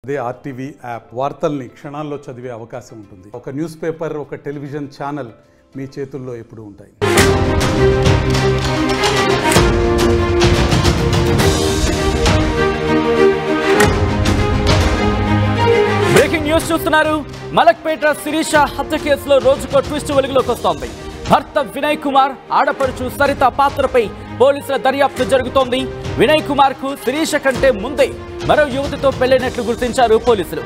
అదే RTV app వార్తల్ని క్షణాల్లో చదివే అవకాశం ఉంటుంది. ఒక న్యూస్ పేపర్, ఒక టెలివిజన్ ఛానల్ మీ చేతుల్లో ఎప్పుడూ ఉంటాయి. బ్రేకింగ్ న్యూస్ చూస్తున్నారు. మలక్పేట శిరీష హత్య కేసులో రోజుకో ట్విస్ట్ వెలుగులోకి వస్తోంది. భర్త వినయ్ కుమార్, ఆడపడుచు సరిత పాత్రపై పోలీసుల దర్యాప్తు జరుగుతోంది. వినయ్ కుమార్ కు శిరీష కంటే ముందే మరో యువతితో పెళ్లైనట్లు గుర్తించారు పోలీసులు.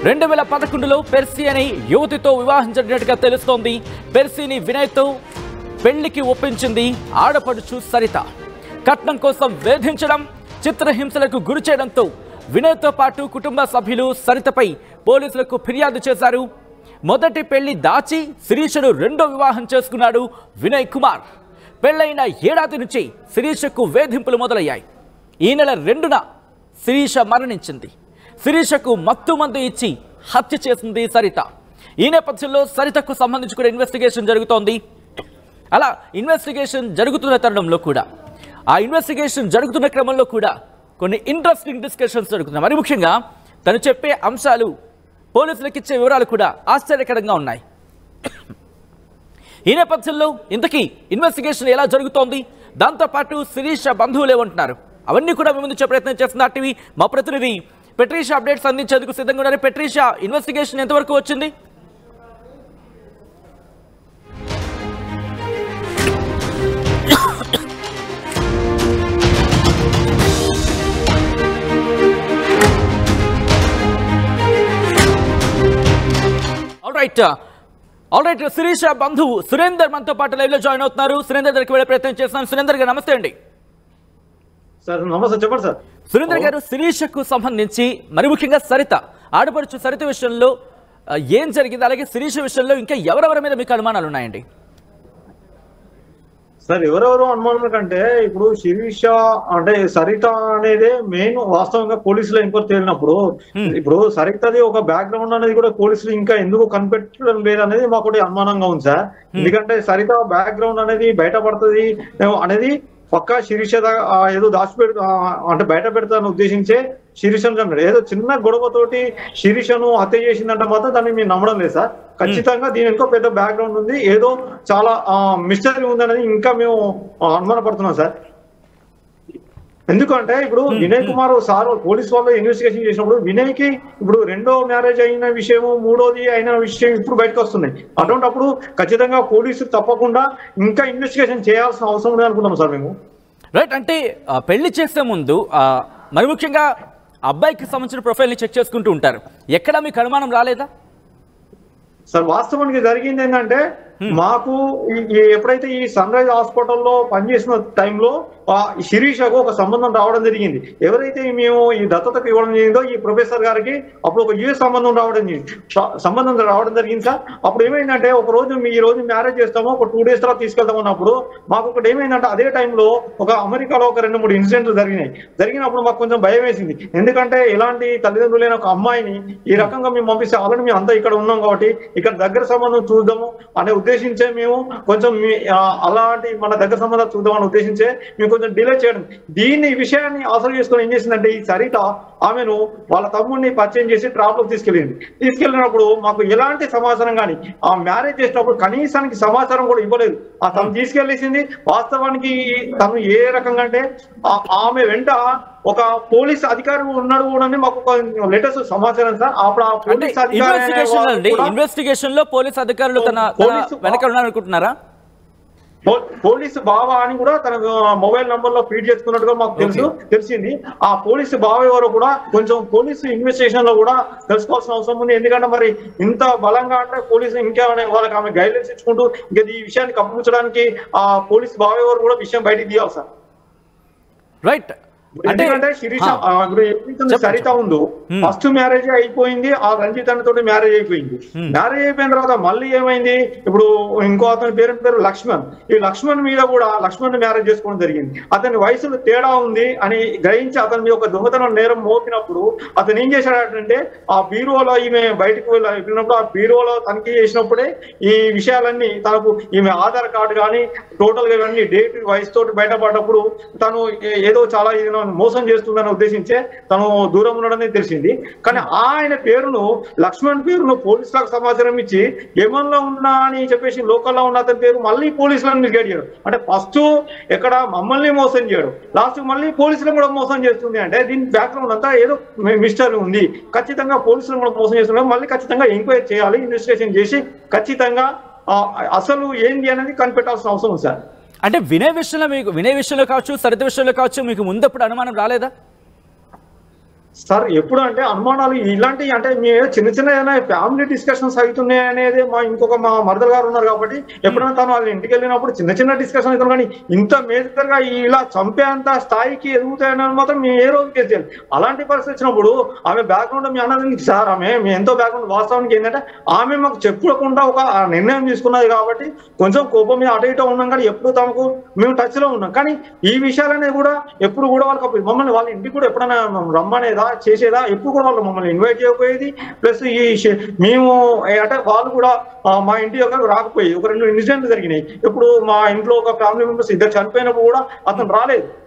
2011లో పెర్సీ అనే యువతితో వివాహం జరిగినట్టుగా తెలుస్తోంది. పెర్సీని వినయ్తో పెళ్లికి ఒప్పించింది ఆడపడుచు సరిత. కట్నం కోసం వేధించడం, చిత్రహింసలకు గురి చేయడంతో వినయ్తో పాటు కుటుంబ సభ్యులు సరితపై పోలీసులకు ఫిర్యాదు చేశారు. మొదటి పెళ్లి దాచి శిరీషను రెండో వివాహం చేసుకున్నాడు వినయ్ కుమార్. పెళ్లైన ఏడాది నుంచి శిరీషకు వేధింపులు మొదలయ్యాయి. ఈ నెల 2న శిరీష మరణించింది. శిరీషకు మత్తు మందు ఇచ్చి హత్య చేసింది సరిత. ఈ నేపథ్యంలో సరితకు సంబంధించి కూడా ఇన్వెస్టిగేషన్ జరుగుతోంది. అలా ఇన్వెస్టిగేషన్ జరుగుతున్న తరుణంలో కూడా, ఆ ఇన్వెస్టిగేషన్ జరుగుతున్న క్రమంలో కూడా కొన్ని ఇంట్రెస్టింగ్ డిస్కషన్స్ జరుగుతున్నాయి. మరి ముఖ్యంగా తను చెప్పే అంశాలు, పోలీసులకు ఇచ్చే వివరాలు కూడా ఆశ్చర్యకరంగా ఉన్నాయి. ఈ నేపథ్యంలో ఇంతకీ ఇన్వెస్టిగేషన్ ఎలా జరుగుతోంది, దాంతోపాటు శిరీష బంధువులు ఏమంటున్నారు, అవన్నీ కూడా మీ ముందు చెప్పే ప్రయత్నం చేస్తున్న టీవీ మా ప్రతినిధి పెట్రీషా అప్డేట్స్ అందించేందుకు సిద్ధంగా ఉన్నారు. పెట్రీషా, ఇన్వెస్టిగేషన్ ఎంతవరకు వచ్చింది? ఆల్ రైట్, శిరీష బంధువు సురేందర్ మనతో పాటు లైవ్ లో జాయిన్ అవుతున్నారు. సురేందర్ దగ్గరికి వెళ్ళే ప్రయత్నం చేస్తున్నాను. సురేందర్ గారు నమస్తే అండి. సార్ నమస్తే, చెప్పండి సార్. సురేందర్ గారు, శిరీషకు సంబంధించి మరి ముఖ్యంగా సరిత, ఆడపడుచు సరిత విషయంలో ఏం జరిగింది, అలాగే శిరీష విషయంలో ఇంకా ఎవరెవరి మీద మీకు అనుమానాలు ఉన్నాయండి? సార్, ఎవరెవరు అనుమానం కంటే ఇప్పుడు శిరీష అంటే సరిత అనేది మెయిన్. వాస్తవంగా పోలీసులు ఎంక్వైరీ తేలినప్పుడు ఇప్పుడు సరితది ఒక బ్యాక్గ్రౌండ్ అనేది కూడా పోలీసులు ఇంకా ఎందుకు కనిపెట్టడం లేదనేది మాకు కూడా అనుమానంగా ఉంది సార్. ఎందుకంటే సరిత బ్యాక్గ్రౌండ్ అనేది బయటపడుతుంది అనేది పక్కా శిరీష ఏదో దాచిపెడు అంటే బయట పెడతాను ఉద్దేశించే శిరీషను చంపాడు. ఏదో చిన్న గొడవతోటి శిరీషను హత్య చేసిందంటే మాత్రం దాన్ని మేము నమ్మడం లేదు సార్. ఖచ్చితంగా దీని ఇంకో పెద్ద బ్యాక్గ్రౌండ్ ఉంది, ఏదో చాలా మిస్టరీ ఉందనేది ఇంకా మేము అనుమానపడుతున్నాం సార్. ఎందుకంటే ఇప్పుడు వినయ్ కుమార్ సార్ పోలీసు వాళ్ళు ఇన్వెస్టిగేషన్ చేసినప్పుడు వినయ్కి ఇప్పుడు 2వ మ్యారేజ్ అయిన విషయము, 3వది అయిన విషయం ఇప్పుడు బయటకు వస్తున్నాయి. అటువంటిప్పుడు ఖచ్చితంగా పోలీసులు తప్పకుండా ఇంకా ఇన్వెస్టిగేషన్ చేయాల్సిన అవసరం ఉంది అనుకున్నాం సార్ మేము. రైట్, అంటే పెళ్లి చేసే ముందు మరి ముఖ్యంగా అబ్బాయికి సంబంధించిన ప్రొఫైల్ని చెక్ చేసుకుంటూ ఉంటారు. ఎక్కడ మీకు అనుమానం రాలేదా? సార్, వాస్తవానికి జరిగింది ఏంటంటే మాకు ఎప్పుడైతే ఈ సన్ రైజ్ హాస్పిటల్లో పనిచేసిన టైంలో శిరీషకు ఒక సంబంధం రావడం జరిగింది. ఎవరైతే మేము ఈ దత్తతకు ఇవ్వడం జరిగిందో ఈ ప్రొఫెసర్ గారికి అప్పుడు ఒక యూఎస్ సంబంధం రావడం జరిగింది సార్. అప్పుడు ఏమైందంటే ఒక రోజు ఈ రోజు మ్యారేజ్ చేస్తామో ఒక 2 days తర్వాత తీసుకెళ్తామన్నప్పుడు మాకు ఒకటి ఏమైందంటే అదే టైంలో ఒక అమెరికాలో ఒక 2-3 ఇన్సిడెంట్లు జరిగినప్పుడు మాకు కొంచెం భయం వేసింది. ఎందుకంటే ఎలాంటి తల్లిదండ్రులు లేని ఒక అమ్మాయిని ఈ రకంగా మేము పంపిస్తే ఆల్రెడీ మేము అంతా ఇక్కడ ఉన్నాం కాబట్టి ఇక్కడ దగ్గర సంబంధం చూద్దాము అనే ఉద్దేశించే మేము కొంచెం అలాంటి మన దగ్గర సంబంధాలు చూద్దామని ఉద్దేశించే మేము కొంచెం డిలే చేయడం. ఈ విషయాన్ని ఆసరా చేసుకొని ఏం చేసిందంటే ఈ సరిత ఆమెను వాళ్ళ తమ్ముడిని పరిచయం చేసి ట్రాప్ లోకి తీసుకెళ్ళినప్పుడు మాకు ఎలాంటి సమాచారం కానీ ఆ మ్యారేజ్ చేసినప్పుడు కనీసానికి సమాచారం కూడా ఇవ్వలేదు. తను తీసుకెళ్లేసింది. వాస్తవానికి తను ఏ రకంగా అంటే ఆమె వెంట ఒక పోలీస్ అధికారి ఉన్నాడు కూడా మాకు లేటెస్ట్ సమాచారం సార్. అప్పుడు ఆ పోలీస్ ఇన్వెస్టిగేషన్ లో పోలీస్ అధికారులు తన వెనక ఉన్నారనుకుంటున్నారా? పోలీసు బావ అని కూడా తన మొబైల్ నంబర్ లో ఫీడ్ చేసుకున్నట్టుగా మాకు తెలిసింది. ఆ పోలీసు బావ ఎవరో కూడా కొంచెం పోలీసు ఇన్వెస్టిగేషన్ లో కూడా తెలుసుకోవాల్సిన అవసరం ఉంది. ఎందుకంటే మరి ఇంత బలంగా అంటే పోలీసు ఇంకా వాళ్ళకి ఆమె గైడ్లైన్స్ ఇచ్చుకుంటూ ఇంకా ఈ విషయాన్ని కప్పించడానికి ఆ పోలీసు బావ ఎవరు కూడా విషయం బయటికి తీయాలి సార్. రైట్, ఎందుకంటే శిరీష సరిత ఉందో ఫస్ట్ మ్యారేజ్ అయిపోయింది, ఆ రంజిత్ అన్నతోటి మ్యారేజ్ అయిపోయింది. మ్యారేజ్ అయిపోయిన తర్వాత మళ్ళీ ఏమైంది, ఇప్పుడు ఇంకో అతని పేరు లక్ష్మణ్. ఈ లక్ష్మణ్ మీద కూడా లక్ష్మణ్ మ్యారేజ్ చేసుకోవడం జరిగింది. అతని వయసులో తేడా ఉంది అని గ్రహించి అతని మీద ఒక దొంగతనం నేరం మోపినప్పుడు అతను ఏం చేశాడంటే ఆ బీరువాలో ఈమె బయటకు వెళ్ళినప్పుడు ఆ బీరువాలో తనిఖీ చేసినప్పుడే ఈ విషయాలన్నీ తనకు ఈమె ఆధార్ కార్డు కానీ టోటల్ గా ఇవన్నీ డేట్ వయసు తోటి బయటపడ్డప్పుడు తను ఏదో చాలా మోసం చేస్తుందని ఉద్దేశించే తను దూరం ఉండడమే తెలిసింది. కానీ ఆయన పేరును లక్ష్మణ్ పేరును పోలీసులకు సమాచారం ఇచ్చి ఏమన్నా ఉన్నా అని చెప్పేసి లోకల్లో ఉన్న అతని పేరు మళ్ళీ పోలీసులను మిస్గైడ్ చేయడం. అంటే ఫస్ట్ ఎక్కడ మమ్మల్ని మోసం చేయడం, లాస్ట్ మళ్ళీ పోలీసులను కూడా మోసం చేస్తుంది. అంటే దీని బ్యాక్గ్రౌండ్ అంతా ఏదో మిస్టరీ ఉంది. ఖచ్చితంగా పోలీసులను కూడా మోసం చేస్తున్నారు. మళ్ళీ ఖచ్చితంగా ఎంక్వైరీ చేయాలి, ఇన్వెస్టిగేషన్ చేసి ఖచ్చితంగా అసలు ఏంది అనేది కనిపెట్టాల్సిన అవసరం ఉంది సార్. అంటే వినయ్ విషయంలో కావచ్చు, సరిత విషయంలో కావచ్చు, మీకు ముందప్పుడు అనుమానం రాలేదా సార్? ఎప్పుడు అంటే అనుమానాలు ఇలాంటి అంటే మేము చిన్న ఏదైనా ఫ్యామిలీ డిస్కషన్స్ అవుతున్నాయి అనేది మా మరదలు గారు ఉన్నారు కాబట్టి ఎప్పుడైనా తను వాళ్ళ ఇంటికి వెళ్ళినప్పుడు చిన్న డిస్కషన్ అవుతున్నాం. కానీ ఇంత మేజర్ గా ఇలా చంపేంత స్థాయికి ఎదుగుతాయని మాత్రం మేము ఏ రోజు కేసు చేయాలి. అలాంటి పరిస్థితి వచ్చినప్పుడు ఆమె బ్యాక్గ్రౌండ్ మీ అన్నది సార్, ఆమె మీ ఎంతో బ్యాక్గ్రౌండ్ వాస్తవానికి ఏంటంటే ఆమె మాకు చెప్పకుండా ఒక నిర్ణయం తీసుకున్నది కాబట్టి కొంచెం కోపం మీద అటు ఇటు ఉన్నాం. కానీ ఎప్పుడు తమకు మేము టచ్ లో ఉన్నాం. కానీ ఈ విషయాలనేది కూడా ఎప్పుడు కూడా వాళ్ళకి మమ్మల్ని వాళ్ళ ఇంటికి కూడా ఎప్పుడైనా రమ్మనేదా చేసేదా ఎప్పుడు కూడా వాళ్ళు మమ్మల్ని ఇన్వైట్ చేయకపోయేది. ప్లస్ మేము అంటే వాళ్ళు కూడా మా ఇంటి దగ్గర రాకపోయేది. ఒక 2 ఇన్సిడెంట్లు జరిగినాయి. ఇప్పుడు మా ఇంట్లో ఒక ఫ్యామిలీ మెంబర్స్ ఇద్దరు చనిపోయినప్పుడు కూడా అతను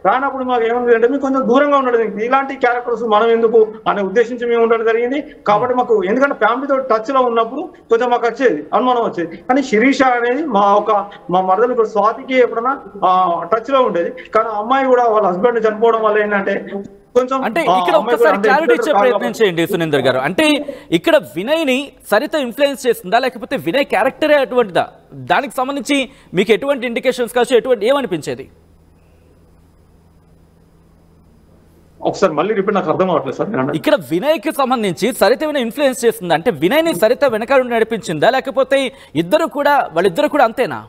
రానప్పుడు మాకు ఏమన్నా అంటే మీకు కొంచెం దూరంగా ఉండడం, ఇలాంటి క్యారెక్టర్స్ మనం ఎందుకు అనే ఉద్దేశించి మేము ఉండడం జరిగింది. కాబట్టి మాకు ఎందుకంటే ఫ్యామిలీతో టచ్ లో ఉన్నప్పుడు కొంచెం మాకు వచ్చేది అనుమానం వచ్చేది. కానీ శిరీష అనేది మా మరదలు ఇప్పుడు స్వాతికి ఎప్పుడన్నా టచ్ లో ఉండేది. కానీ అమ్మాయి కూడా వాళ్ళ హస్బెండ్ చనిపోవడం వల్ల ఏంటంటే అంటే ఇక్కడ ఒక్కసారి క్లారిటీ ఇచ్చే ప్రయత్నం చేయండి సురేందర్ గారు. అంటే ఇక్కడ వినయ్ ని సరిత ఇన్ఫ్లుయెన్స్ చేస్తుందా, లేకపోతే వినయ్ క్యారెక్టరే అటువంటిదా? దానికి సంబంధించి మీకు ఎటువంటి ఇండికేషన్స్ కావచ్చు, ఎటువంటి ఏమనిపించేది? ఒకసారి మళ్ళీ రిపీట్, నాకు అర్థం అవ్వట్లేదు సార్. ఇక్కడ వినయ్ కి సంబంధించి సరిత ఇన్ఫ్లుయెన్స్ చేస్తుందా? అంటే వినయ్ ని సరిత వెనకాల నడిపించిందా, లేకపోతే వాళ్ళిద్దరు కూడా అంతేనా?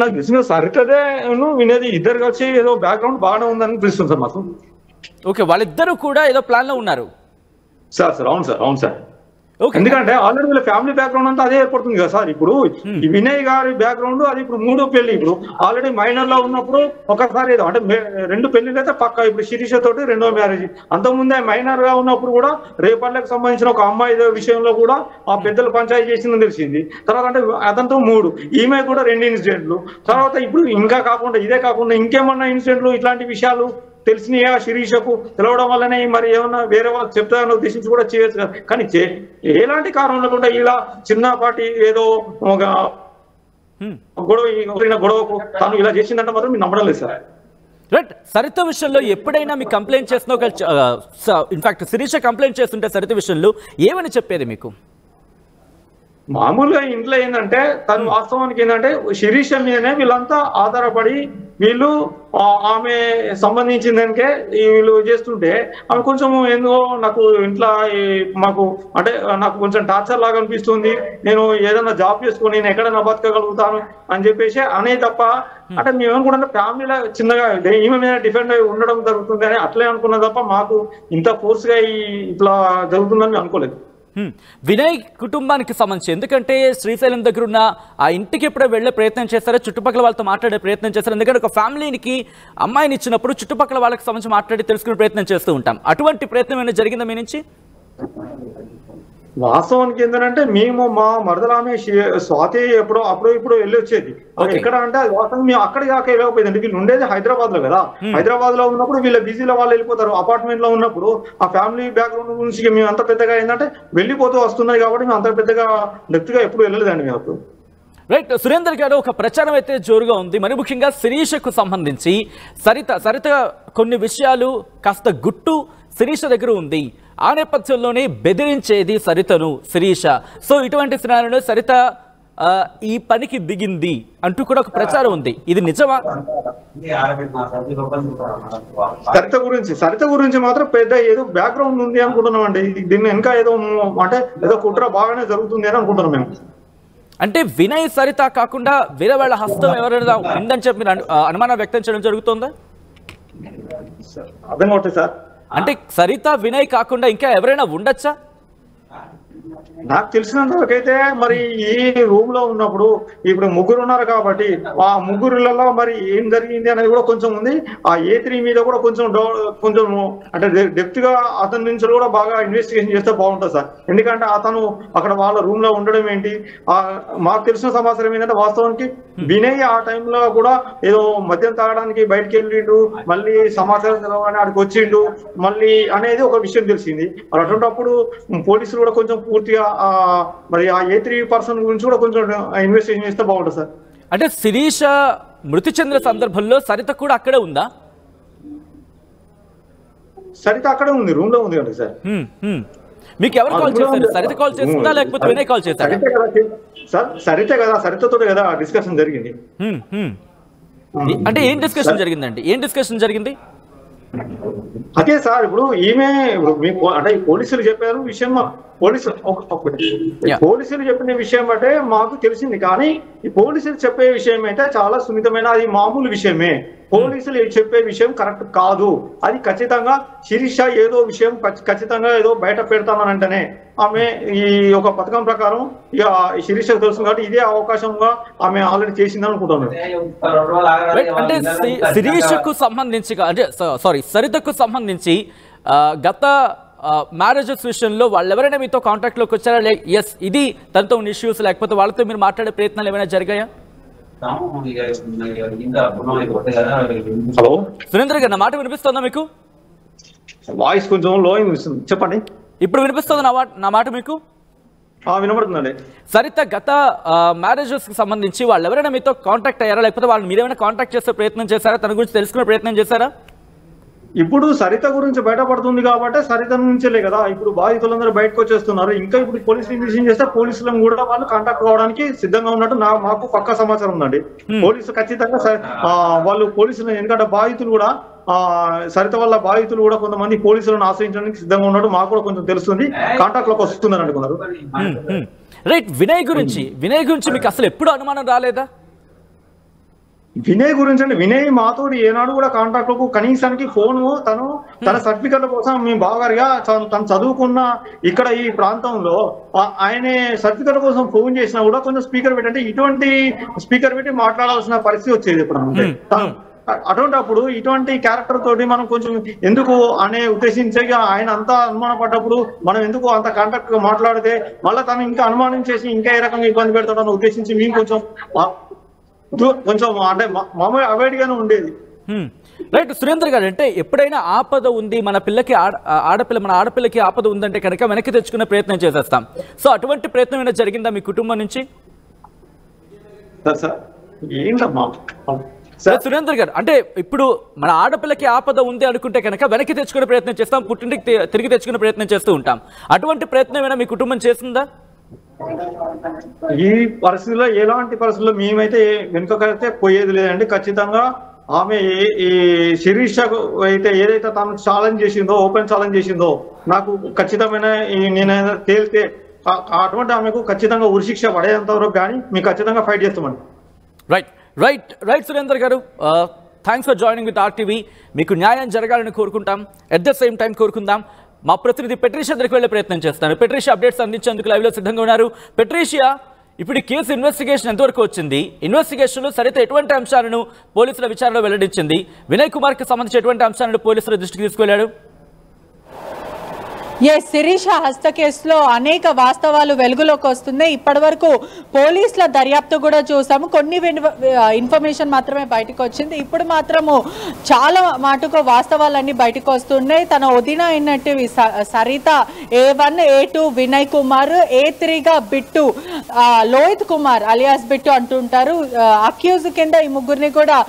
నాకు తెలిసిన సరితదే వినేది ఇద్దరు కలిసి ఏదో బ్యాక్గ్రౌండ్ బాగానే ఉందని అనిపిస్తుంది సార్ మాకు. ఓకే, వాళ్ళిద్దరు కూడా ఏదో ప్లాన్ లో ఉన్నారు సార్. అవును సార్. ఎందుకంటే ఆల్రెడీ వీళ్ళ ఫ్యామిలీ బ్యాక్గ్రౌండ్ అంతా అదే ఏర్పడుతుంది కదా సార్. ఇప్పుడు ఈ వినయ్ గారి బ్యాక్గ్రౌండ్ అది ఇప్పుడు 3వ పెళ్లి. ఇప్పుడు ఆల్రెడీ మైనర్ లో ఉన్నప్పుడు ఒకసారి ఏదో అంటే 2 పెళ్లిలు అయితే పక్క. ఇప్పుడు శిరీష తోటి 2వ మ్యారేజ్. అంతకుముందే మైనర్ గా ఉన్నప్పుడు కూడా రేపల్లెకి సంబంధించిన ఒక అమ్మాయి విషయంలో కూడా ఆ పెద్దలు పంచాయతీ చేసిందని తెలిసింది. తర్వాత అంటే అతనితో 3, ఈమె కూడా 2 ఇన్సిడెంట్లు. తర్వాత ఇప్పుడు ఇంకా కాకుండా ఇదే కాకుండా ఇంకేమన్నా ఇన్సిడెంట్లు ఇట్లాంటి విషయాలు తెలిసినాయా శిరీషకు తెలవడం వల్లనే మరి ఏమన్నా వేరే వాళ్ళు చెప్తారని ఉద్దేశించి కూడా చేయొచ్చు కదా. కానీ ఎలాంటి కారణం లేకుండా ఇలా చిన్నపాటి ఏదో ఒక గొడవకు తను ఇలా చేసిందంటే మాత్రం మీరు నమ్మడం లేదు సార్. రైట్. సరిత విషయంలో ఎప్పుడైనా మీకు కంప్లైంట్ చేస్తున్నా, ఇన్ఫాక్ట్ శిరీష కంప్లైంట్ చేస్తుంటే సరిత విషయంలో ఏమని చెప్పేది మీకు? మామూలుగా ఇంట్లో ఏంటంటే తను వాస్తవానికి ఏంటంటే శిరీష మీదనే వీళ్ళంతా ఆధారపడి వీళ్ళు ఆమె సంబంధించిన దానికే వీళ్ళు చేస్తుంటే ఆమె కొంచెం ఎందుకో నాకు ఇంట్లో మాకు అంటే నాకు కొంచెం టార్చర్ లాగా అనిపిస్తుంది, నేను ఏదైనా జాబ్ చేసుకొని నేను ఎక్కడైనా బతకగలుగుతాను అని చెప్పేసి అనే తప్ప అంటే మేము అనుకుంటే ఫ్యామిలీలో చిన్నగా ఈమె మీద డిఫెండ్ అయి ఉండడం జరుగుతుంది అని అట్లే అనుకున్న తప్ప మాకు ఇంత ఫోర్స్గా ఇట్లా జరుగుతుందని అనుకోలేదు. వినయ్ కుటుంబానికి సంబంధించి ఎందుకంటే శ్రీశైలం దగ్గర ఉన్న ఆ ఇంటికి ఎప్పుడో వెళ్ళే ప్రయత్నం చేస్తారో, చుట్టుపక్కల వాళ్ళతో మాట్లాడే ప్రయత్నం చేస్తారు. ఎందుకంటే ఒక ఫ్యామిలీకి అమ్మాయిని ఇచ్చినప్పుడు చుట్టుపక్కల వాళ్ళకి సంబంధించి మాట్లాడి తెలుసుకునే ప్రయత్నం చేస్తూ ఉంటాం. అటువంటి ప్రయత్నం ఏమైనా జరిగిందా మీ నుంచి? వాస్తవానికి ఏంటంటే మేము మా మరదలామె స్వాతి ఇప్పుడు వెళ్ళి వచ్చేది. ఎక్కడ అంటే అది వాస్తవం మేము అక్కడికి దాకా వెళ్ళకపోయింది. వీళ్ళు ఉండేది హైదరాబాద్ లో కదా. హైదరాబాద్ లో ఉన్నప్పుడు వీళ్ళ బిజీలో వాళ్ళు వెళ్ళిపోతారు. అపార్ట్మెంట్ లో ఉన్నప్పుడు ఆ ఫ్యామిలీ బ్యాక్గ్రౌండ్ గురించి మేము అంత పెద్దగా ఏంటంటే వెళ్ళిపోతూ వస్తున్నది కాబట్టి మేము అంత పెద్దగా డెప్త్గా ఎప్పుడు వెళ్ళలేదండి మేము అప్పుడు. రైట్. సురేందర్ గారు, ఒక ప్రచారం అయితే జోరుగా ఉంది. మరి ముఖ్యంగా శిరీషకు సంబంధించి సరిత కొన్ని విషయాలు కాస్త గుట్టు శిరీష దగ్గర ఉంది. ఆ నేపథ్యంలోనే బెదిరించేది సరితను శిరీష. సో ఇటువంటి సినారియోలో సరిత ఈ పనికి దిగింది అంటూ కూడా ఒక ప్రచారం ఉంది. ఇది నిజమా? సరిత గురించి మాత్రం పెద్ద ఏదో బ్యాక్గ్రౌండ్ ఉంది అనుకుంటున్నాం అండి. దీన్ని ఇంకా ఏదో అంటే ఏదో కుట్ర బాగానే జరుగుతుంది అని అనుకుంటున్నాం మేము. అంటే వినయ్ సరిత కాకుండా వేరే వాళ్ళ హస్తం ఎవరైనా ఉందని చెప్పి అనుమానం వ్యక్తం చేయడం జరుగుతుందా? అర్థం కావట్లేదు సార్. అంటే సరిత వినయ్ కాకుండా ఇంకా ఎవరైనా ఉండొచ్చా? నాకు తెలిసినంత వరకైతే మరి ఈ రూమ్ లో ఉన్నప్పుడు ఇప్పుడు ముగ్గురు ఉన్నారు కాబట్టి ఆ ముగ్గురులలో మరి ఏం జరిగింది అనేది కూడా కొంచెం ఉంది. ఆ A3 మీద కూడా కొంచెం అంటే డెప్త్ గా అతని నుంచి కూడా బాగా ఇన్వెస్టిగేషన్ చేస్తే బాగుంటుంది సార్. ఎందుకంటే అతను అక్కడ వాళ్ళ రూమ్ లో ఉండడం ఏంటి, మాకు తెలిసిన సమాచారం ఏంటంటే వాస్తవానికి వినయ్ ఆ టైంలో కూడా ఏదో మద్యం తాగడానికి బయటకు వెళ్ళిండు, మళ్ళీ సమాచారం తెలవగానే ఆడికి వచ్చిండు మళ్ళీ అనేది ఒక విషయం తెలిసింది. మరి అటువంటిప్పుడు పోలీసులు కూడా కొంచెం పూర్తిగా మరి ఆ A3 పర్సన్ గురించి కూడా కొంచెం ఇన్వెస్టిగేషన్ చేస్తే బాగుంటుంది సార్. అంటే శిరీష మృతి చెందిన సందర్భంలో సరిత కూడా అక్కడే ఉందా? సరిత అక్కడే ఉంది, రూమ్ లో ఉంది కదా సార్. మీకు ఎవరు కాల్ చేశారు? సరిత కాల్ చేసిందా లేకపోతే వినయ్ కాల్ చేశారా? సరితే కదా, సరితతో కదా డిస్కషన్ జరిగింది. అంటే ఏం డిస్కషన్ జరిగిందండి? ఏం డిస్కషన్ జరిగింది? అదే సార్, ఇప్పుడు ఈమె మీకు అంటే పోలీసులు చెప్పారు విషయం, పోలీసులు చెప్పిన విషయం అంటే మాకు తెలిసింది. కానీ ఈ పోలీసులు చెప్పే విషయం అయితే చాలా సున్నితమైన, అది మామూలు విషయమే. పోలీసులు చెప్పే విషయం కరెక్ట్ కాదు. అది ఖచ్చితంగా శిరీష ఏదో విషయం ఖచ్చితంగా ఏదో బయట పెడతానంటేనే ఆమె ఈ ఒక పథకం ప్రకారం ఇక శిరీషకు తెలుసు కాబట్టి ఇదే అవకాశంగా ఆమె ఆల్రెడీ చేసిందని అనుకుంటున్నాను. అంటే శిరీషకు సంబంధించి అంటే సరితకు సంబంధించి గత మ్యారేజెస్ విషయంలో వాళ్ళు ఎవరైనా మీతో కాంటాక్ట్ లోకి వచ్చారా? ఎస్ ఇది తనతో ఉన్న ఇష్యూస్, లేకపోతే వాళ్ళతో మీరు మాట్లాడే ప్రయత్నాలు ఏమైనా జరిగాయా? హలో సురేంద్ర గారు, నా మాట వినిపిస్తుందా మీకు? వాయిస్ కొంచెం లో వినిపిస్తుంది, చెప్పండి. ఇప్పుడు వినిపిస్తుంది నా మాట మీకు? వినపడుతుందండి. సరిత గత మ్యారేజెస్ కి సంబంధించి వాళ్ళు ఎవరైనా మీతో కాంటాక్ట్ అయ్యారా, లేకపోతే వాళ్ళు మీరేమైనా కాంటాక్ట్ చేసే ప్రయత్నం చేశారా? తన గురించి తెలుసుకునే ప్రయత్నం చేశారా? ఇప్పుడు సరిత గురించి బయటపడుతుంది కాబట్టి సరిత నుంచే కదా ఇప్పుడు బాధితులందరూ బయటకు వచ్చేస్తున్నారు. ఇంకా ఇప్పుడు పోలీసులు ఇన్వెస్టిగేషన్ చేస్తే పోలీసులను కూడా వాళ్ళు కాంటాక్ట్ కావడానికి సిద్ధంగా ఉన్నట్టు మాకు పక్కా సమాచారం ఉందండి. పోలీసులు ఖచ్చితంగా వాళ్ళు పోలీసులు, ఎందుకంటే బాధితులు కూడా సరిత వల్ల బాధితులు కూడా కొంతమంది పోలీసులను ఆశ్రయించడానికి సిద్ధంగా ఉన్నట్టు మాకు కూడా కొంచెం తెలుస్తుంది. కాంటాక్ట్ లోకి వస్తున్నారు అనుకున్నారు. రైట్. వినయ్ గురించి మీకు అసలు ఎప్పుడు అనుమానం రాలేదా? వినయ్ గురించి అంటే వినయ్ మాతో ఏనాడు కూడా కాంటాక్ట్ లకు కనీసానికి ఫోను తన సర్టిఫికెట్ల కోసం మేము బాగారిగా తను చదువుకున్న ఇక్కడ ఈ ప్రాంతంలో ఆయన సర్టిఫికెట్ కోసం ఫోన్ చేసినా కూడా కొంచెం స్పీకర్ పెట్టంటే ఇటువంటి స్పీకర్ పెట్టి మాట్లాడాల్సిన పరిస్థితి వచ్చేది ఇప్పుడు. అటువంటిప్పుడు ఇటువంటి క్యారెక్టర్ తోటి మనం కొంచెం ఎందుకు అనే ఉద్దేశించే ఆయన అంతా అనుమాన పడ్డప్పుడు మనం ఎందుకు అంత కాంటాక్ట్ గా మాట్లాడితే మళ్ళీ తను ఇంకా అనుమానం చేసి ఇంకా ఏ రకంగా ఇబ్బంది పెడతాడని ఉద్దేశించి మేము కొంచెం అంటే మామూలు అవాయిడ్ గానే ఉండేది. రైట్. సురేంద్ర గారు, అంటే ఎప్పుడైనా ఆపద ఉంది మన పిల్లకి, మన ఆడపిల్లకి ఆపద ఉందంటే కనుక వెనక్కి తెచ్చుకునే ప్రయత్నం చేసేస్తాం. సో అటువంటి ప్రయత్నం ఏమైనా జరిగిందా మీ కుటుంబం నుంచి? సురేంద్ర గారు, అంటే ఇప్పుడు మన ఆడపిల్లకి ఆపద ఉంది అనుకుంటే కనుక వెనక్కి తెచ్చుకునే ప్రయత్నం చేస్తాం, పుట్టింటికి తిరిగి తెచ్చుకునే ప్రయత్నం చేస్తూ ఉంటాం. అటువంటి ప్రయత్నం ఏమైనా మీ కుటుంబం చేస్తుందా? ఈ పరిస్థితుల్లో ఎలాంటి పరిస్థితుల్లో మేమైతే వెనుకకైతే పోయేది లేదండి. ఖచ్చితంగా ఆమె ఈ శిరీష అయితే ఏదైతే తను ఛాలెంజ్ చేసిందో, ఓపెన్ ఛాలెంజ్ చేసిందో, నాకు ఖచ్చితమైన నేనైనా తేలితే అటువంటి ఆమెకు ఖచ్చితంగా ఉరిశిక్ష పడేంత వరకు కానీ మేము ఖచ్చితంగా ఫైట్ చేస్తామండి. రైట్ సురేంద్ర గారు, thanks for joining with RTV. మీకు న్యాయం జరగాలని కోరుకుంటాం, ఎట్ ద సేమ్ టైం కోరుకుందాం. మా ప్రతినిధి పెట్రీషియా దగ్గరికి వెళ్ళే ప్రయత్నం చేస్తాను. పెట్రీషియా అప్డేట్స్ అందించేందుకు లైవ్లో సిద్ధంగా ఉన్నారు. పెట్రీషియా, ఇప్పుడు కేసు ఇన్వెస్టిగేషన్ ఎంతవరకు వచ్చింది? ఇన్వెస్టిగేషన్లో సరిత ఎటువంటి అంశాలను పోలీసుల విచారణలో వెల్లడించింది? వినయ్ కుమార్కి సంబంధించి ఎటువంటి అంశాలను పోలీసుల దృష్టికి తీసుకెళ్లాడు? శిరీష హత్య కేసులో అనేక వాస్తవాలు వెలుగులోకి వస్తున్నాయి. ఇప్పటి వరకు పోలీసుల దర్యాప్తు కూడా చూసాము, కొన్ని ఇన్ఫర్మేషన్ మాత్రమే బయటకు వచ్చింది. ఇప్పుడు మాత్రము చాలా మటుకు వాస్తవాలన్నీ బయటకు వస్తున్నాయి. తన వదిన అయినట్టు సరిత A1 A2 వినయ్ కుమార్, A3గా బిట్టు లోహిత్ కుమార్ అలియాస్ బిట్టు అంటుంటారు. అక్యూజ్ కింద ఈ ముగ్గురిని కూడా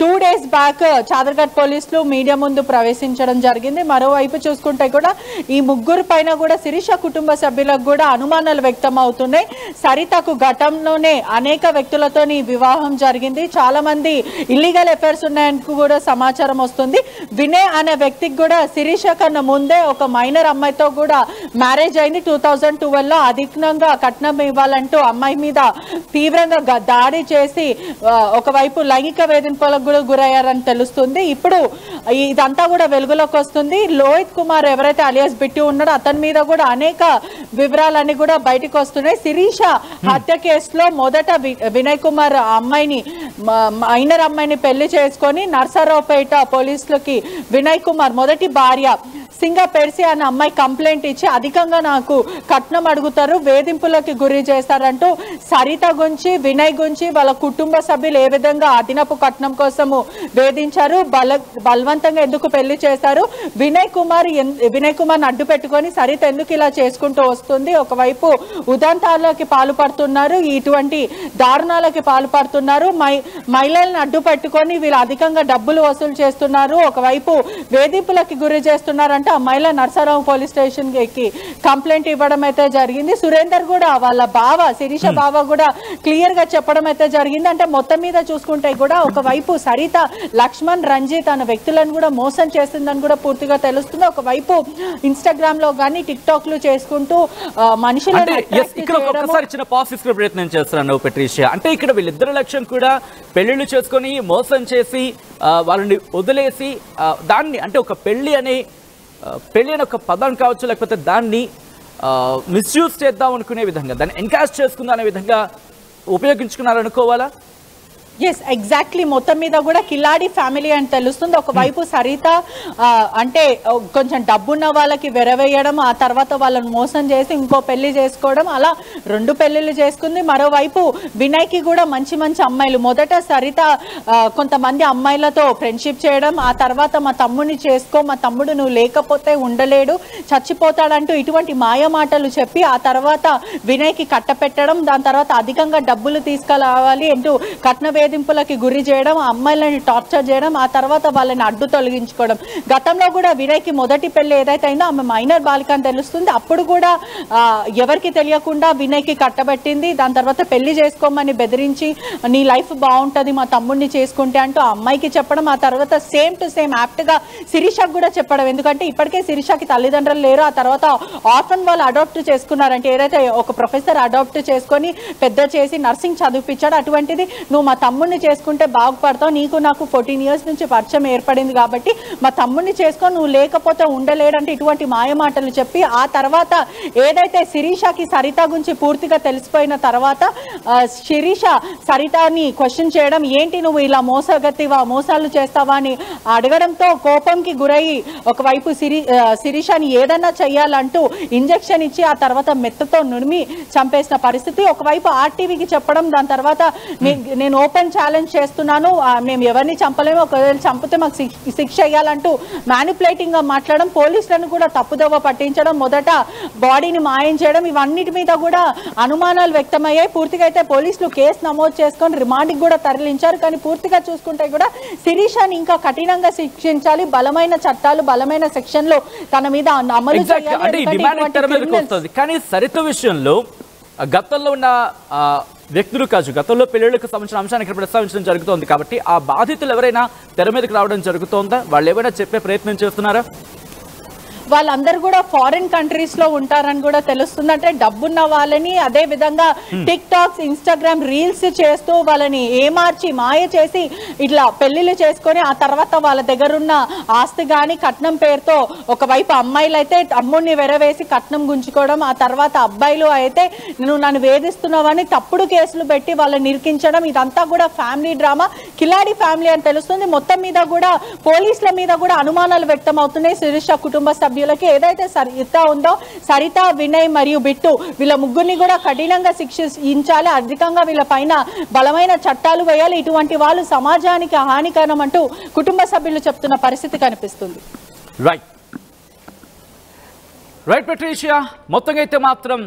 2 days బ్యాక్ చాదర్ఘట్ పోలీసులు మీడియా ముందు ప్రవేశించడం జరిగింది. మరోవైపు చూసుకుంటే కూడా ఈ ముగ్గురు పైన కూడా శిరీష కుటుంబ సభ్యులకు కూడా అనుమానాలు వ్యక్తం అవుతున్నాయి. సరితకు గతంలోనే అనేక వ్యక్తులతో వివాహం జరిగింది, చాలా మంది ఇల్లీగల్ అఫైర్స్ ఉన్నాయని కూడా సమాచారం వస్తుంది. వినయ్ అనే వ్యక్తికి కూడా శిరీష కన్నా ముందే ఒక మైనర్ అమ్మాయితో కూడా మ్యారేజ్ అయింది 2012లో. అధికంగా కట్నం ఇవ్వాలంటూ అమ్మాయి మీద తీవ్రంగా దాడి చేసి ఒకవైపు లైంగిక వేధింపులకు కూడా గురయ్యారని తెలుస్తుంది. ఇప్పుడు ఇదంతా కూడా వెలుగులోకి వస్తుంది. లోహిత్ కుమార్ ఎవరైతే అలియాస్ బిట్టి ఉన్నాడో అతని మీద కూడా అనేక వివరాలన్నీ కూడా బయటకు వస్తున్నాయి. శిరీష హత్య కేసులో మొదట వినయ్ కుమార్ మైనర్ అమ్మాయిని పెళ్లి చేసుకొని నర్సారావుపేట పోలీసులకి వినయ్ కుమార్ మొదటి భార్య సింగా పెర్సి అనే అమ్మాయి కంప్లైంట్ ఇచ్చి అధికంగా నాకు కట్నం అడుగుతారు, వేధింపులకి గురి చేస్తారంటూ సరిత గురించి వినయ్ గురించి వాళ్ళ కుటుంబ సభ్యులు ఏ విధంగా అదనపు కట్నం కోసము వేధించారు, బలవంతంగా ఎందుకు పెళ్లి చేశారు, వినయ్ కుమార్ అడ్డు పెట్టుకొని సరిత ఎందుకు ఇలా చేసుకుంటూ వస్తుంది, ఒకవైపు ఉదంతాలకి పాల్పడుతున్నారు, ఇటువంటి దారుణాలకి పాల్పడుతున్నారు, మహిళలను అడ్డు పెట్టుకొని వీళ్ళు అధికంగా డబ్బులు వసూలు చేస్తున్నారు, ఒకవైపు వేధింపులకి గురి చేస్తున్నారంటే ఆ మహిళ నర్సారావు పోలీస్ స్టేషన్ కి కంప్లైంట్ ఇవ్వడం అయితే జరిగింది. సురేందర్ కూడా వాళ్ళ బావ శిరీష బావ కూడా క్లియర్ గా చెప్పడం అయితే జరిగింది. అంటే మొత్తం మీద చూసుకుంటే కూడా ఒకవైపు సరిత లక్ష్మణ్ రంజిత్ అనే వ్యక్తులను కూడా మోసం చేసిందని కూడా పూర్తిగా తెలుస్తుంది. ఒకవైపు ఇన్స్టాగ్రామ్ లో గానీ టిక్ టాక్ లు చేసుకుంటూ మనుషులను చిన్న పాస్ ప్రయత్నం చేస్తున్నాను పెట్రీషియా. అంటే ఇక్కడ వీళ్ళిద్దరు లక్ష్యం కూడా పెళ్లిళ్ళు చేసుకొని మోసం చేసి వాళ్ళని వదిలేసి దాన్ని అంటే ఒక పెళ్లి అనే ఒక పదం కావచ్చు, లేకపోతే దాన్ని మిస్యూజ్ చేద్దాం అనుకునే విధంగా దాన్ని ఎన్కాష్ చేసుకుందాం అనే విధంగా ఉపయోగించుకున్నారనుకోవాలా? Yes exactly. మొత్తం మీద కూడా కిలాడి ఫ్యామిలీ అని తెలుస్తుంది. ఒకవైపు సరిత అంటే కొంచెం డబ్బున్న వాళ్ళకి వెరవేయడం, ఆ తర్వాత వాళ్ళని మోసం చేసి ఇంకో పెళ్లి చేసుకోవడం, అలా 2 పెళ్లిళ్ళు చేసుకుంది. మరోవైపు వినయ్కి కూడా మంచి అమ్మాయిలు, మొదట సరిత కొంతమంది అమ్మాయిలతో ఫ్రెండ్షిప్ చేయడం, ఆ తర్వాత మా తమ్ముడిని చేసుకో, మా తమ్ముడు నువ్వు లేకపోతే ఉండలేడు, చచ్చిపోతాడంటూ ఇటువంటి మాయ మాటలు చెప్పి ఆ తర్వాత వినయ్కి కట్టపెట్టడం, దాని తర్వాత అధికంగా డబ్బులు తీసుకురావాలి అంటూ కట్న వేధింపులకి గురి చేయడం, ఆ అమ్మాయిలని టార్చర్ చేయడం, ఆ తర్వాత వాళ్ళని అడ్డు తొలగించుకోవడం. గతంలో కూడా వినయ్కి మొదటి పెళ్లి ఏదైతే అయిందో ఆమె మైనర్ బాలిక అని తెలుస్తుంది. అప్పుడు కూడా ఎవరికి తెలియకుండా వినయ్కి కట్టబెట్టింది. దాని తర్వాత పెళ్లి చేసుకోమని బెదిరించి నీ లైఫ్ బాగుంటుంది మా తమ్ముడిని చేసుకుంటే అంటూ ఆ అమ్మాయికి చెప్పడం, ఆ తర్వాత సేమ్ టు సేమ్ యాప్ట్ గా శిరీషకు కూడా చెప్పడం. ఎందుకంటే ఇప్పటికే శిరీషకి తల్లిదండ్రులు లేరు, ఆ తర్వాత ఆర్ఫన్ వాళ్ళు అడాప్ట్ చేసుకున్నారంటే ఏదైతే ఒక ప్రొఫెసర్ అడాప్ట్ చేసుకొని పెద్ద చేసి నర్సింగ్ చదివిపించాడు, అటువంటిది నువ్వు మా తమ్ముడిని చేసుకుంటే బాగుపడతావు, నీకు నాకు 14 years నుంచి పరిచయం ఏర్పడింది కాబట్టి మా తమ్ముడిని చేసుకొని నువ్వు లేకపోతే ఉండలేడంటే ఇటువంటి మాయమాటలు చెప్పి ఆ తర్వాత ఏదైతే శిరీషకి సరిత గురించి పూర్తిగా తెలిసిపోయిన తర్వాత శిరీష సరితని క్వశ్చన్ చేయడం, ఏంటి నువ్వు ఇలా మోసాలు చేస్తావా అని అడగడంతో కోపంకి గురయ్యి ఒకవైపు శిరీషని ఏదన్నా చెయ్యాలంటూ ఇంజెక్షన్ ఇచ్చి ఆ తర్వాత మెత్తతో నుడిమి చంపేసిన పరిస్థితి. ఒకవైపు ఆర్టీవీకి చెప్పడం, దాని తర్వాత నేను ఓపెన్ ఛాలెంజ్ చేస్తున్నాను, మేము ఎవరిని చంపలేము, ఒకవేళ చంపితే మాకు శిక్ష అయ్యాలంటూ మ్యానిపులేటింగ్ గా మాట్లాడడం, పోలీసులను కూడా తప్పుదోవ పట్టించడం, మొదట బాడీని మాయం చేయడం, ఇవన్నిటి మీద కూడా అనుమానాలు వ్యక్తమయ్యాయి. పూర్తిగా అయితే పోలీసులు కేసు నమోదు చేసుకొని రిమాండ్కి కూడా తరలించారు. కానీ పూర్తిగా చూసుకుంటే కూడా శిరీషని ఇంకా కఠినంగా శిక్షించాలి, బలమైన చట్టాలు బలమైన సెక్షన్లు తన మీద అమలు చేయాలి. కానీ సరిత విషయంలో గతంలో ఉన్న వ్యక్తులు కాదు, గతంలో పెళ్లిళ్లకు సంబంధించిన అంశాన్ని ఇక్కడ ప్రస్తావించడం జరుగుతోంది కాబట్టి ఆ బాధితులు ఎవరైనా తెర మీదకి రావడం జరుగుతోందా? వాళ్ళు ఏమైనా చెప్పే ప్రయత్నం చేస్తున్నారా? వాళ్ళందరూ కూడా ఫారిన్ కంట్రీస్ లో ఉంటారని కూడా తెలుస్తుంది. అంటే డబ్బున్న వాళ్ళని అదే విధంగా టిక్ టాక్స్ ఇన్స్టాగ్రామ్ రీల్స్ చేస్తూ వాళ్ళని ఏమార్చి మాయ చేసి ఇట్లా పెళ్లిళ్ళు చేసుకొని ఆ తర్వాత వాళ్ళ దగ్గర ఉన్న ఆస్తి గాని కట్నం పేరుతో ఒకవైపు అమ్మాయిలు అయితే తమ్ముడిని వెరవేసి కట్నం గుంజుకోవడం, ఆ తర్వాత అబ్బాయిలు అయితే నువ్వు నన్ను వేధిస్తున్నావని తప్పుడు కేసులు పెట్టి వాళ్ళని నిరికించడం, ఇదంతా కూడా ఫ్యామిలీ డ్రామా, కిలాడి ఫ్యామిలీ అని తెలుస్తుంది. మొత్తం మీద కూడా పోలీసుల మీద కూడా అనుమానాలు వ్యక్తం అవుతున్నాయి. శిరీష కుటుంబ సభ్యులకి ఏదైతే సరిత ఉందో, సరిత వినయ్ మరియు బిట్టు వీళ్ళ ముగ్గురిని కూడా కఠినంగా శిక్షించాలి, అధికంగా వీళ్ళ పైన బలమైన చట్టాలు వేయాలి, ఇటువంటి వాళ్ళు సమాజానికి హానికరం అంటూ కుటుంబ సభ్యులు చెప్తున్న పరిస్థితి కనిపిస్తుంది. రైట్ పెట్రీషియా, మొత్తంగా అయితే మాత్రం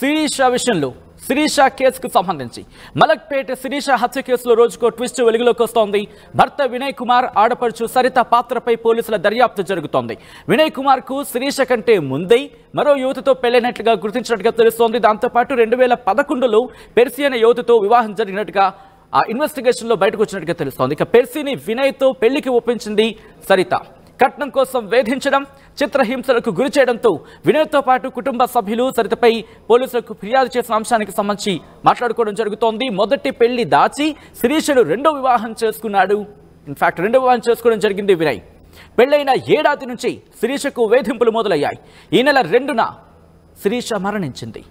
శిరీష విషయంలో శిరీష కేసుకు సంబంధించి మలక్పేట శిరీష హత్య కేసులో రోజుకో ట్విస్ట్ వెలుగులోకి వస్తోంది. భర్త వినయ్ కుమార్ ఆడపడుచు సరిత పాత్రపై పోలీసుల దర్యాప్తు జరుగుతోంది. వినయ్ కుమార్ కు శిరీష కంటే ముందే మరో యువతితో పెళ్లైనట్లుగా గుర్తించినట్టుగా తెలుస్తోంది. దాంతోపాటు 2011లో పెర్సీ అనే యువతితో వివాహం జరిగినట్టుగా ఆ ఇన్వెస్టిగేషన్ లో బయటకు వచ్చినట్టుగా తెలుస్తోంది. ఇక పెర్సీని వినయ్తో పెళ్లికి ఒప్పించింది సరిత. కట్నం కోసం వేధించడం, చిత్రహింసలకు గురి చేయడంతో వినయ్తో పాటు కుటుంబ సభ్యులు సరితపై పోలీసులకు ఫిర్యాదు చేసిన అంశానికి సంబంధించి మాట్లాడుకోవడం జరుగుతోంది. మొదటి పెళ్లి దాచి శిరీషను రెండో వివాహం చేసుకున్నాడు. ఇన్ఫాక్ట్ రెండో వివాహం చేసుకోవడం జరిగింది వినయ్. పెళ్లైన ఏడాది నుంచి శిరీషకు వేధింపులు మొదలయ్యాయి. ఈ నెల 2న శిరీష మరణించింది.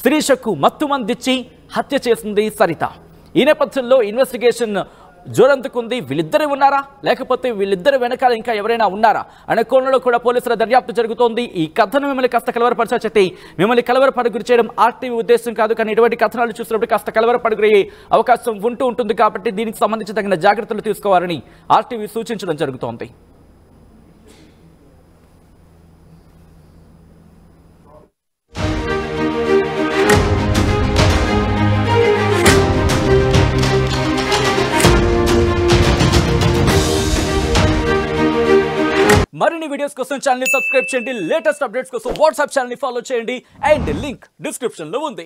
శిరీషకు మత్తు మందిచ్చి హత్య చేసింది సరిత. ఈ నేపథ్యంలో ఇన్వెస్టిగేషన్ జోరందుకుంది. వీళ్ళిద్దరే ఉన్నారా, లేకపోతే వీళ్ళిద్దరు వెనకాల ఇంకా ఎవరైనా ఉన్నారా అనే కోణంలో కూడా పోలీసుల దర్యాప్తు జరుగుతోంది. ఈ కథను మిమ్మల్ని కాస్త కలవరపరచే, మిమ్మల్ని కలవరపడి గురి చేయడం ఆర్టీవీ ఉద్దేశం కాదు, కానీ ఇటువంటి కథనాలు చూసినప్పుడు కాస్త కలవరపడి గురయ్యే అవకాశం ఉంటుంది కాబట్టి దీనికి సంబంధించి తగిన జాగ్రత్తలు తీసుకోవాలని ఆర్టీవీ సూచించడం జరుగుతోంది. మరిన్ని వీడియోస్ కోసం ఛానల్ ని సబ్స్క్రైబ్ చేయండి. లేటెస్ట్ అప్డేట్స్ కోసం వాట్సాప్ ఛానల్ ని ఫాలో చేయండి. అండ్ లింక్ డిస్క్రిప్షన్ లో ఉంది.